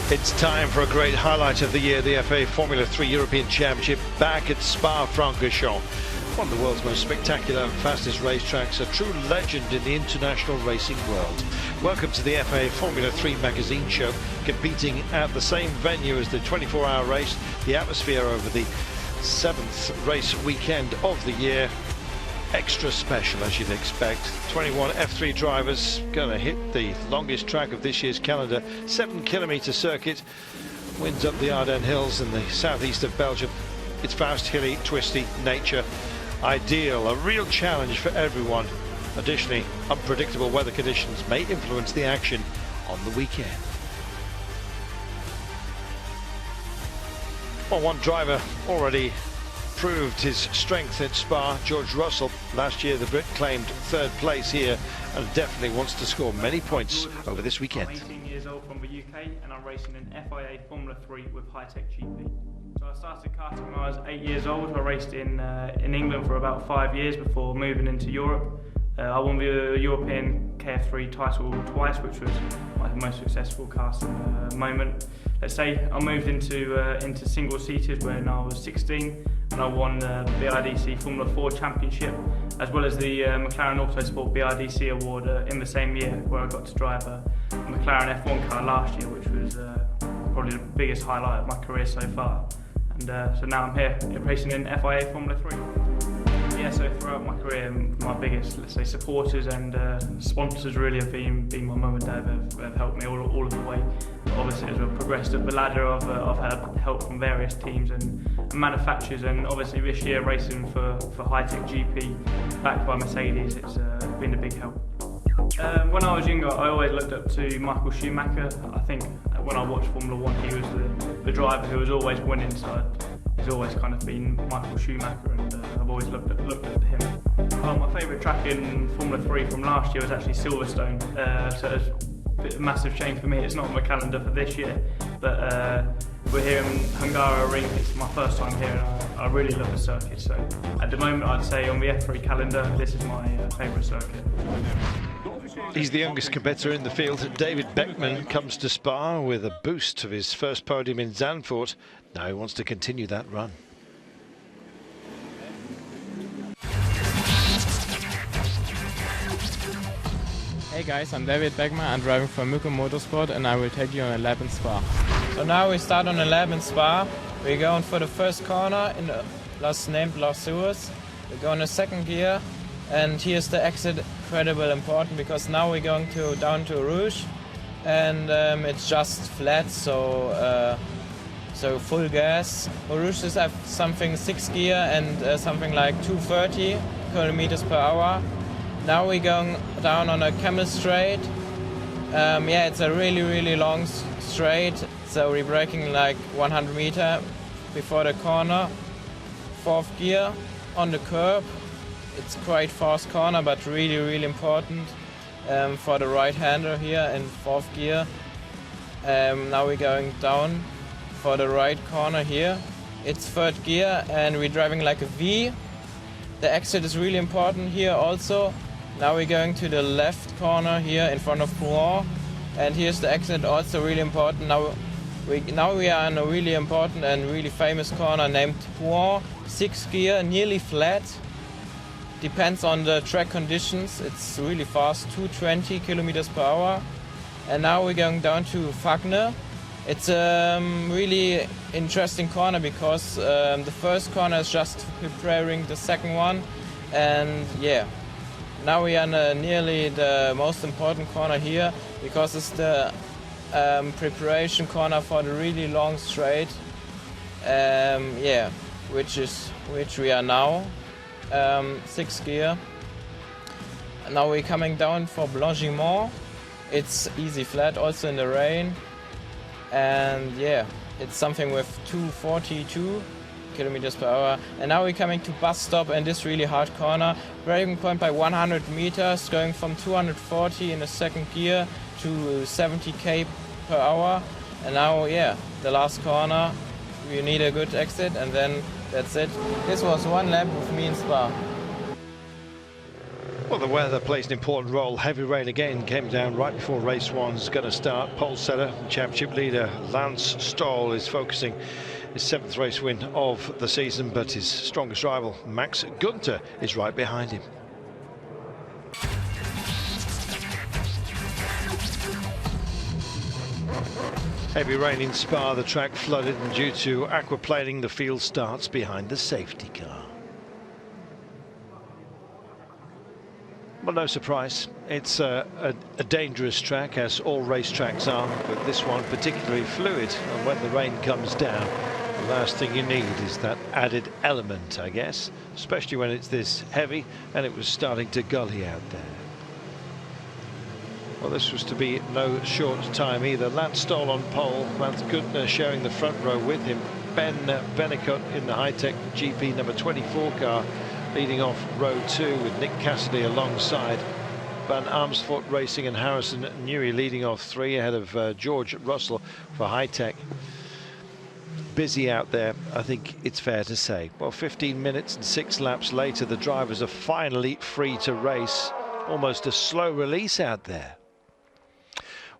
It's time for a great highlight of the year, the FA Formula 3 European Championship back at Spa-Francorchamps. One of the world's most spectacular and fastest racetracks, a true legend in the international racing world. Welcome to the FA Formula 3 magazine show, competing at the same venue as the 24-hour race, the atmosphere over the 7th race weekend of the year. Extra special, as you'd expect. 21 F3 drivers going to hit the longest track of this year's calendar, 7-kilometre circuit, winds up the Ardennes Hills in the southeast of Belgium. It's fast, hilly, twisty, nature ideal, a real challenge for everyone. Additionally, unpredictable weather conditions may influence the action on the weekend. Well, one driver already proved his strength at Spa, George Russell. Last year the Brit claimed third place here and definitely wants to score many points over this weekend. I'm 18 years old from the UK and I'm racing in FIA Formula 3 with Hi-Tech GP. So I started karting when I was 8 years old. I raced in England for about 5 years before moving into Europe. I won the European KF3 title twice, which was my most successful karting moment. Let's say I moved into single-seated when I was 16, and I won the BIDC Formula 4 Championship, as well as the McLaren Autosport BIDC Award in the same year, where I got to drive a McLaren F1 car last year, which was probably the biggest highlight of my career so far. And so now I'm here racing in FIA Formula 3. Yeah, so throughout my career, my biggest, let's say, supporters and sponsors really have been my mum and dad. Have helped me all of the way. But obviously, as we've progressed up the ladder, I've had help from various teams and manufacturers, and obviously this year racing for Hi-Tech GP, backed by Mercedes, it's been a big help. When I was younger, I always looked up to Michael Schumacher. I think when I watched Formula 1, he was the driver who was always winning, so he's always kind of been Michael Schumacher, and I've always looked at him. Well, my favourite track in Formula 3 from last year was actually Silverstone, so it's a bit of a massive shame for me it's not on my calendar for this year, but we're here in Hungaroring. It's my first time here and I really love the circuit, so at the moment I'd say on the F3 calendar this is my favourite circuit. He's the youngest competitor in the field. David Beckman comes to Spa with a boost of his first podium in Zandvoort. Now he wants to continue that run. Hey guys, I'm David Beckman. I'm driving for Eurosport and I will take you on a lap in Spa. So now we start on a lap in Spa. We're going for the first corner in the named Los Suez. We're going to second gear, and here's the exit. Incredible important, because now we're going down to Rouge, and it's just flat, so full gas. Rouge is have something 6 gear and something like 230 kilometers per hour. Now we're going down on a camel straight. Yeah, it's a really long straight, so we're braking like 100 meters before the corner. 4th gear on the curb. It's quite fast corner, but really important for the right-hander here in 4th gear. Now we're going down for the right corner here. It's 3rd gear and we're driving like a V. The exit is really important here also. Now we're going to the left corner here in front of Rouen, and here's the exit, also really important. Now we are in a really important and really famous corner named Rouen. 6th gear, nearly flat. Depends on the track conditions. It's really fast, 220 kilometers per hour. And now we're going down to Fagner. It's a really interesting corner because the first corner is just preparing the second one. And yeah, now we are in nearly the most important corner here, because it's the preparation corner for the really long straight. Yeah, which we are now. 6th gear. Now we're coming down for Blanchimont. It's easy flat, also in the rain, and yeah, it's something with 242 kilometers per hour. And now we're coming to bus stop and this really hard corner. Braking point by 100 meters, going from 240 in the 2nd gear to 70k per hour. And now, yeah, the last corner. We need a good exit, and then that's it. This was one lap with me in Spa. Well, the weather plays an important role. Heavy rain again came down right before race one's going to start. Pole setter, championship leader Lance Stoll is focusing his 7th race win of the season, but his strongest rival, Max Günther, is right behind him. Heavy rain in Spa, the track flooded, and due to aquaplaning, the field starts behind the safety car. Well, no surprise, it's a dangerous track, as all racetracks are, but this one particularly fluid, and when the rain comes down, the last thing you need is that added element, I guess, especially when it's this heavy and it was starting to gully out there. Well, this was to be no short time either. Lance Stoll on pole, Lance Günther sharing the front row with him. Ben Bennicott in the high-tech GP number 24 car, leading off row 2 with Nick Cassidy alongside. Van Amersfoort Racing and Harrison Newey leading off 3 ahead of George Russell for high-tech. Busy out there, I think it's fair to say. Well, 15 minutes and 6 laps later, the drivers are finally free to race. Almost a slow release out there.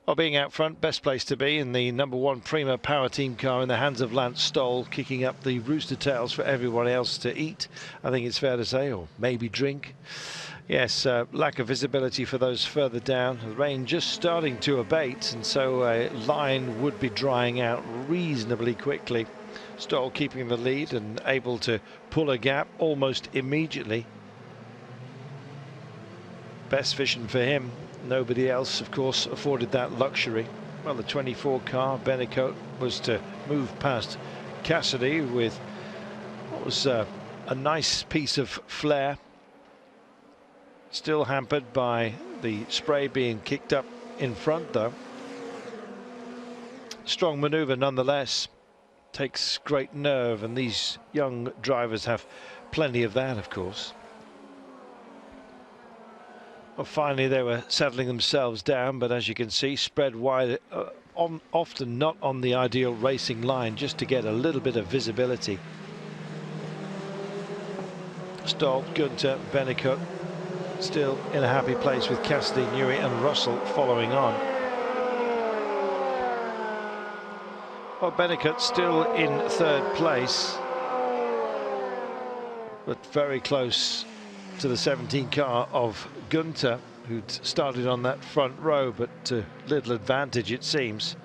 Well, being out front, best place to be in the number 1 Prima Power Team car in the hands of Lance Stoll, kicking up the rooster tails for everyone else to eat, I think it's fair to say, or maybe drink. Yes, lack of visibility for those further down. The rain just starting to abate, and so a line would be drying out reasonably quickly. Stoll keeping the lead and able to pull a gap almost immediately. Best vision for him. Nobody else, of course, afforded that luxury. Well, the 24 car, Bennicott, was to move past Cassidy with what was a nice piece of flair. Still hampered by the spray being kicked up in front, though. Strong manoeuvre nonetheless. Takes great nerve, and these young drivers have plenty of that, of course. Well, finally they were settling themselves down, but as you can see, spread wide, often not on the ideal racing line, just to get a little bit of visibility. Stoll, Günther, Bennicott still in a happy place with Cassidy, Newey and Russell following on. Well, Bennicott still in 3rd place, but very close to the 17 car of Günther, who'd started on that front row, but to little advantage it seems.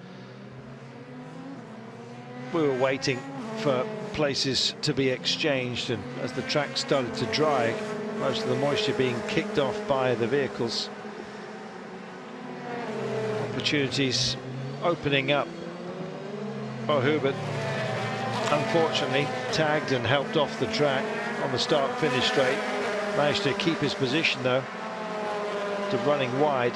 We were waiting for places to be exchanged, and as the track started to dry, most of the moisture being kicked off by the vehicles, opportunities opening up. Oh, Hubert unfortunately tagged and helped off the track on the start-finish straight. Managed to keep his position though, to running wide.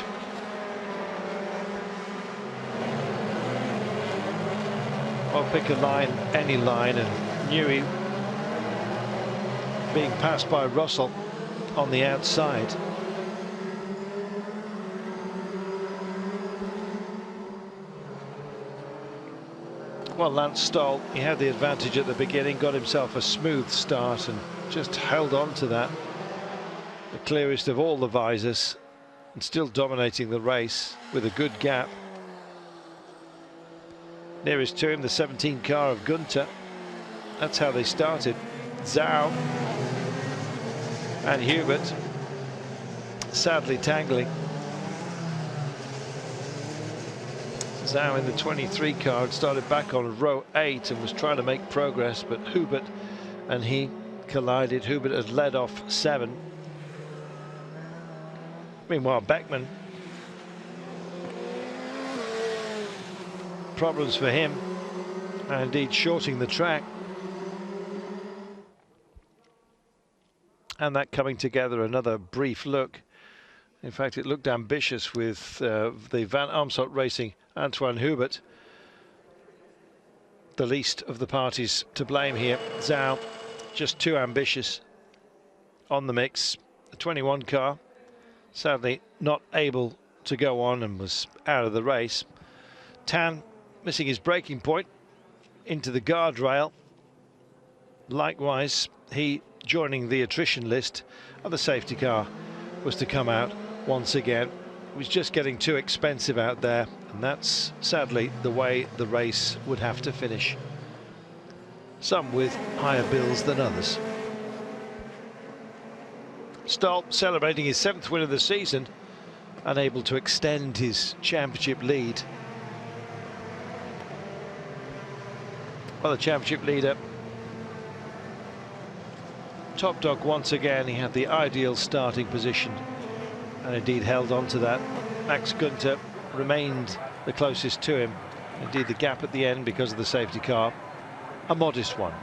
I'll pick a line, any line, and Newey being passed by Russell on the outside. Well, Lance Stoll, he had the advantage at the beginning, got himself a smooth start and just held on to that. The clearest of all the visors, and still dominating the race with a good gap. Nearest to him, the 17 car of Günther. That's how they started. Zhao and Hubert sadly tangling. Zhao in the 23 car had started back on row 8 and was trying to make progress, but Hubert and he collided. Hubert had led off 7. Meanwhile, Beckman, problems for him, and indeed shorting the track. And that coming together, another brief look. In fact, it looked ambitious with the Van Amersfoort Racing Antoine Hubert, the least of the parties to blame here. Zhao just too ambitious on the mix. The 21 car sadly not able to go on and was out of the race. Tan missing his braking point into the guardrail. Likewise, he joining the attrition list of the safety car was to come out once again. It was just getting too expensive out there, and that's sadly the way the race would have to finish. Some with higher bills than others. Stoll celebrating his 7th win of the season, unable to extend his championship lead. Well, the championship leader, top dog once again. He had the ideal starting position and indeed held on to that. Max Günther remained the closest to him. Indeed, the gap at the end, because of the safety car, a modest one.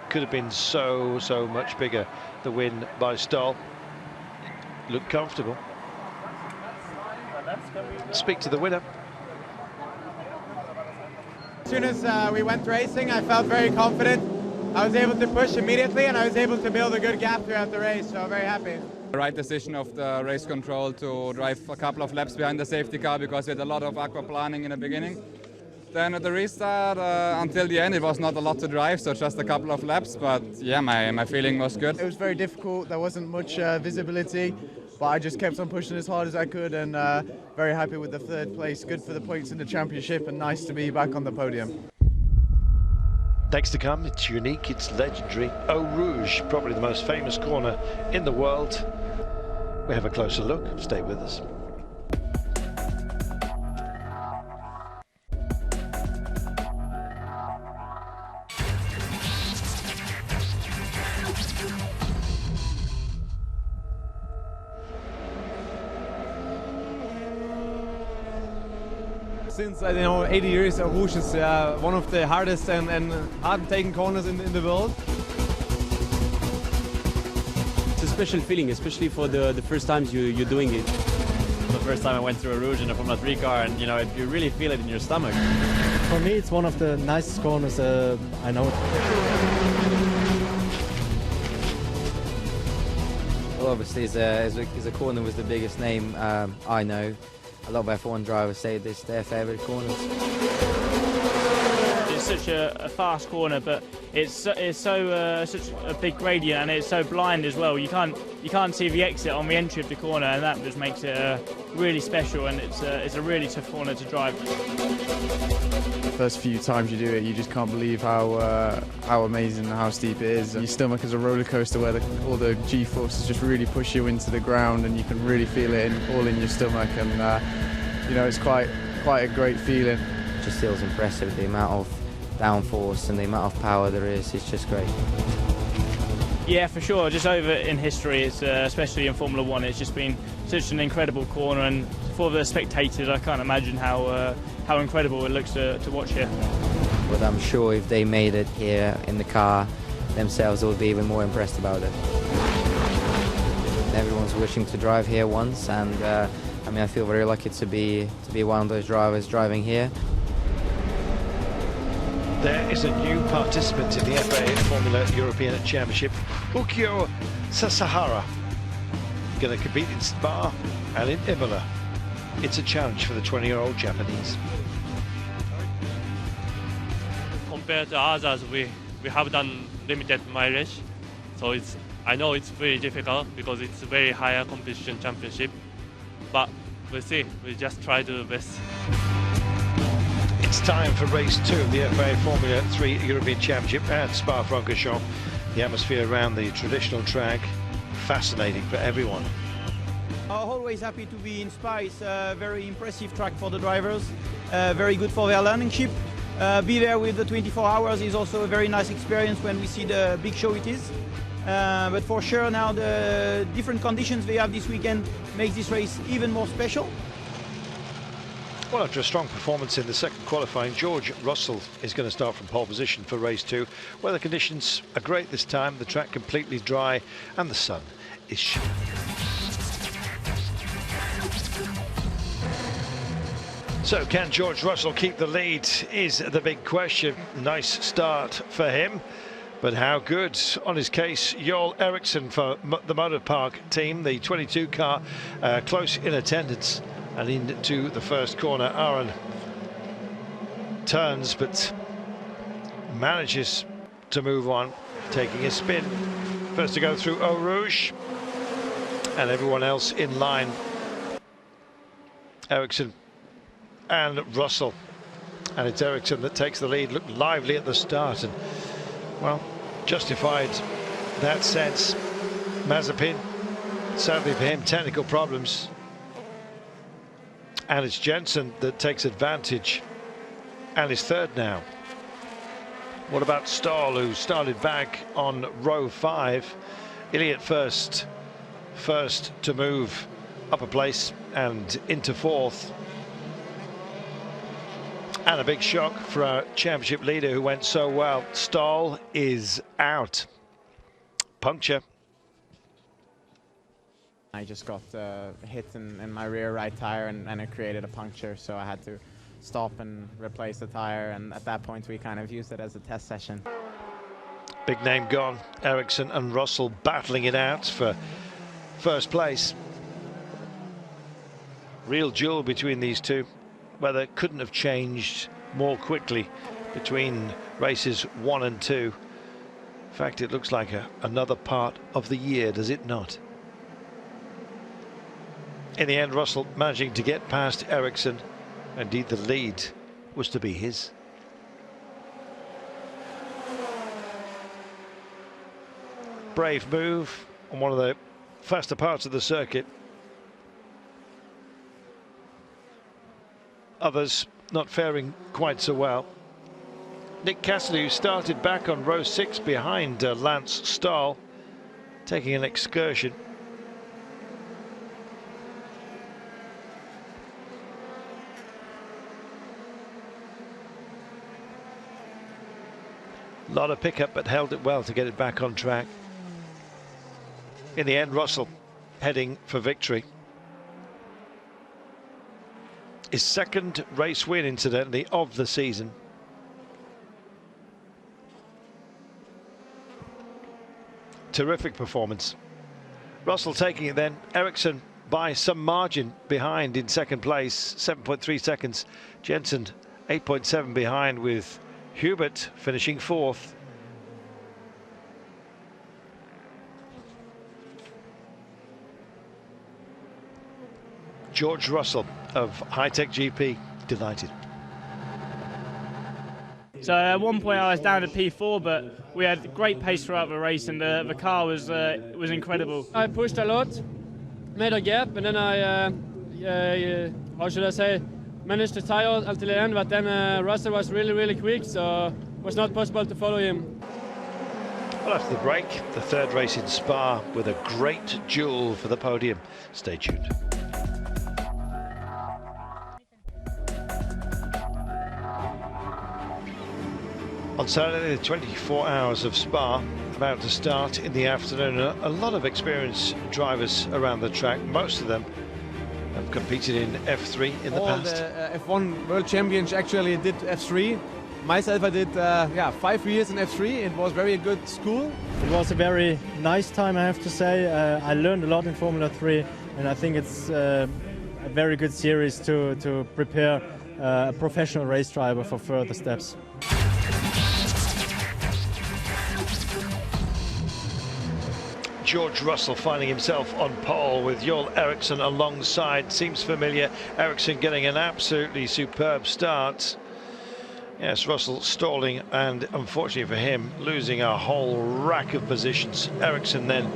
Could have been so much bigger. The win by Stoll. Looked comfortable. Speak to the winner. As soon as we went racing, I felt very confident. I was able to push immediately, and I was able to build a good gap throughout the race, so I'm very happy. The right decision of the race control to drive a couple of laps behind the safety car, because we had a lot of aquaplaning in the beginning. Then at the restart, until the end, it was not a lot to drive, so just a couple of laps, but yeah, my feeling was good. It was very difficult, there wasn't much visibility, but I just kept on pushing as hard as I could, and very happy with the 3rd place. Good for the points in the championship, and nice to be back on the podium. Next to come, it's unique, it's legendary. Eau Rouge, probably the most famous corner in the world. We have a closer look. Stay with us. Since 80 years, Eau Rouge is one of the hardest and hard-taken corners in the world. It's a special feeling, especially for the first times you're doing it. The first time I went through Eau Rouge in a Formula 3 car, and you really feel it in your stomach. For me, it's one of the nicest corners I know. Well, obviously, it's a corner with the biggest name I know. A lot of F1 drivers say this is their favourite corners. It's such a fast corner, but it's such a big gradient, and it's so blind as well. You can't see the exit on the entry of the corner, and that just makes it really special. And it's a really tough corner to drive. The first few times you do it, you just can't believe how amazing and how steep it is. Your stomach is a roller coaster where all the G-forces just really push you into the ground, and you can really feel it all in your stomach. And it's quite a great feeling. It just feels impressive, the amount of downforce and the amount of power there is. It's just great. Yeah, for sure. Just over in history, it's especially in Formula 1, it's just been such an incredible corner, and for the spectators, I can't imagine how incredible it looks to watch here. But I'm sure if they made it here in the car themselves, they would be even more impressed about it. Everyone's wishing to drive here once, and I feel very lucky to be one of those drivers driving here. There is a new participant in the FA Formula European Championship, Ukyo Sasahara. Going to compete in Spa and in Imola. It's a challenge for the 20-year-old Japanese. Compared to others, we have done limited mileage, so I know it's very difficult because it's a very higher competition championship, but we'll see. We just try to do the best. It's time for race 2 of the FA Formula 3 European Championship at Spa-Francorchamps. The atmosphere around the traditional track, fascinating for everyone. Always happy to be in Spa. It's a very impressive track for the drivers, very good for their learnership. Be there with the 24 hours is also a very nice experience when we see the big show it is. But for sure now the different conditions they have this weekend makes this race even more special. Well, after a strong performance in the second qualifying, George Russell is going to start from pole position for race 2. Weather conditions are great this time, the track completely dry, and the sun is shining. So can George Russell keep the lead is the big question. Nice start for him, but how good? On his case, Joel Eriksson for the Motor Park team, the 22 car, close in attendance and into the first corner. Aaron turns but manages to move on, taking a spin. First to go through Eau Rouge. and everyone else in line. Ericsson and Russell, and it's Ericsson that takes the lead. Looked lively at the start, and well, justified that sense. Mazepin, sadly for him, technical problems, and it's Jensen that takes advantage and is third now. What about Stahl, who started back on row 5? Elliott first to move up a place and into 4th. And a big shock for our championship leader who went so well. Stahl is out. Puncture. I just got hit in my rear right tire and it created a puncture, so I had to stop and replace the tire, and at that point we kind of used it as a test session. Big name gone. Ericsson and Russell battling it out for first place. Real duel between these two. Weather couldn't have changed more quickly between races 1 and 2. In fact, it looks like another part of the year, does it not? In the end, Russell managing to get past Ericsson. Indeed, the lead was to be his. Brave move on one of the faster parts of the circuit. Others not faring quite so well. Nick Cassidy, who started back on row 6 behind Lance Stahl, taking an excursion. A lot of pickup, but held it well to get it back on track. In the end, Russell heading for victory. His second race win, incidentally, of the season. Terrific performance. Russell taking it then. Ericsson by some margin behind in second place, 7.3 seconds. Jensen 8.7 behind, with Hubert finishing 4th. George Russell of High-Tech GP delighted. So at one point I was down to P4, but we had great pace throughout the race, and the car was incredible. I pushed a lot, made a gap, and then I, how should I say, managed to tire until the end, but then Russell was really quick, so it was not possible to follow him. Well, after the break, the third race in Spa with a great duel for the podium. Stay tuned. On Saturday, the 24 hours of Spa about to start in the afternoon. A lot of experienced drivers around the track. Most of them have competed in F3 in the past. The F1 World Champions actually did F3. Myself, I did 5 years in F3. It was very good school. It was a very nice time, I have to say. I learned a lot in Formula 3, and I think it's a very good series to prepare a professional race driver for further steps. George Russell finding himself on pole with Joel Eriksson alongside. Seems familiar. Eriksson getting an absolutely superb start. Yes, Russell stalling, and unfortunately for him, losing a whole rack of positions. Eriksson then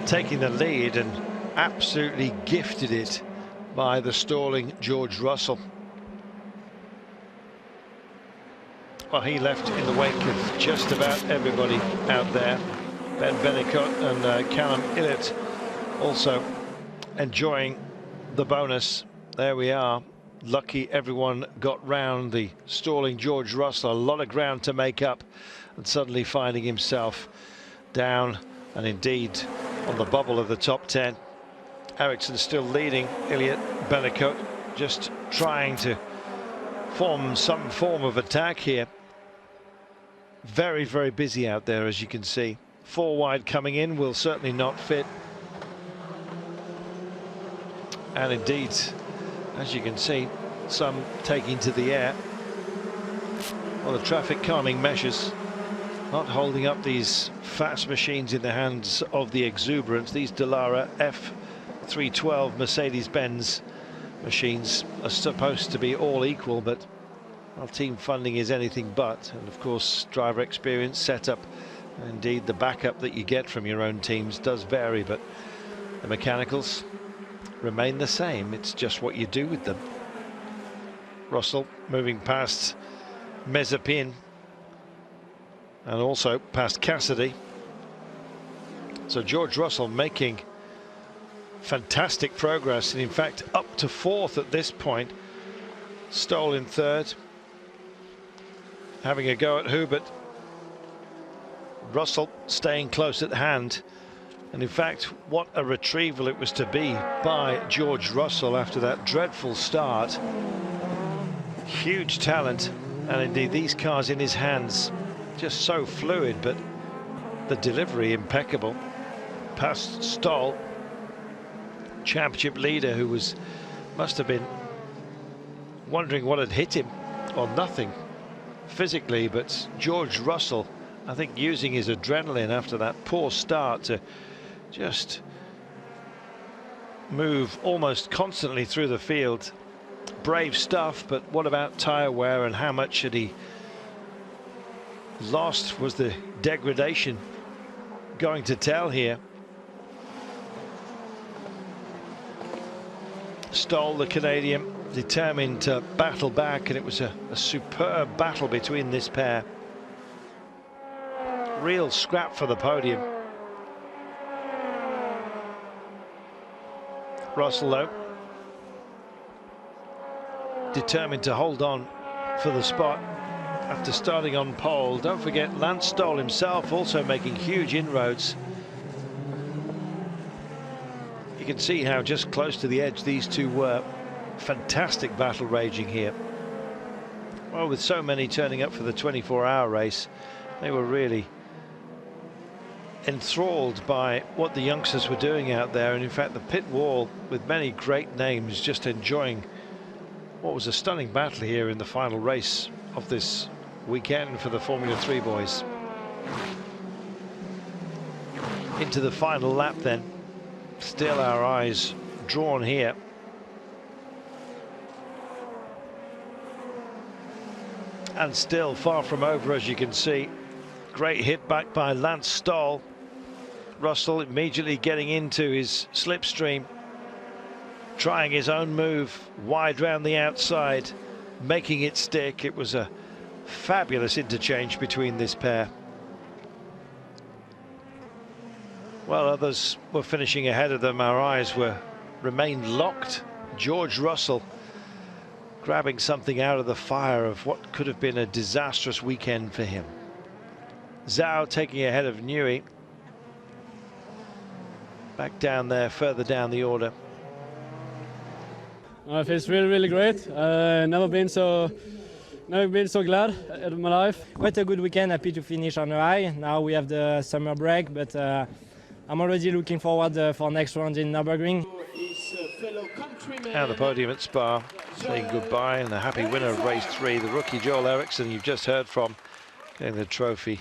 taking the lead and absolutely gifted it by the stalling George Russell. Well, he left in the wake of just about everybody out there. Ben Bennicott and Callum Illiott also enjoying the bonus. There we are. Lucky everyone got round the stalling George Russell. A lot of ground to make up, and suddenly finding himself down and indeed on the bubble of the top 10. Eriksson still leading. Illiott, Bennicott just trying to form some form of attack here. Very busy out there, as you can see. 4 wide coming in will certainly not fit. And indeed, as you can see, some taking to the air. Well, the traffic calming measures not holding up these fast machines in the hands of the exuberance. These Dallara 312 Mercedes-Benz machines are supposed to be all equal, but well, team funding is anything but, and of course driver experience, setup, and indeed the backup that you get from your own teams does vary, but the mechanicals remain the same. It's just what you do with them. Russell moving past Mazepin and also past Cassidy. So George Russell making fantastic progress, and in fact up to fourth at this point. Stoll in third, having a go at Hubert. Russell staying close at hand, and in fact what a retrieval it was to be by George Russell after that dreadful start. Huge talent, and indeed these cars in his hands just so fluid, but the delivery impeccable. Past Stoll, championship leader, who must have been wondering what had hit him, or nothing physically, but George Russell, I think, using his adrenaline after that poor start to just move almost constantly through the field. Brave stuff, but what about tyre wear, and how much had he lost? Was the degradation going to tell here? Stoll, the Canadian, determined to battle back, and it was a superb battle between this pair. Real scrap for the podium. Russell, though, determined to hold on for the spot after starting on pole. Don't forget Lance Stoll himself also making huge inroads. You can see how just close to the edge these two were. Fantastic battle raging here. Well, with so many turning up for the 24-hour race, they were really enthralled by what the youngsters were doing out there, and in fact the pit wall with many great names just enjoying what was a stunning battle here in the final race of this weekend for the Formula 3 boys. Into the final lap then. Still our eyes drawn here. And still far from over, as you can see. Great hit back by Lance Stoll. Russell immediately getting into his slipstream, trying his own move wide round the outside, making it stick. It was a fabulous interchange between this pair. While others were finishing ahead of them, our eyes remained locked. George Russell grabbing something out of the fire of what could have been a disastrous weekend for him. Zhao taking ahead of Newey. Back down there, further down the order. It feels really, really great. Never been so glad in my life. Quite a good weekend. Happy to finish on a high. Now we have the summer break, but I'm already looking forward for next round in Nürburgring. And the podium at Spa, saying goodbye, and the happy winner of race 3, the rookie Joel Eriksson you've just heard from, getting the trophy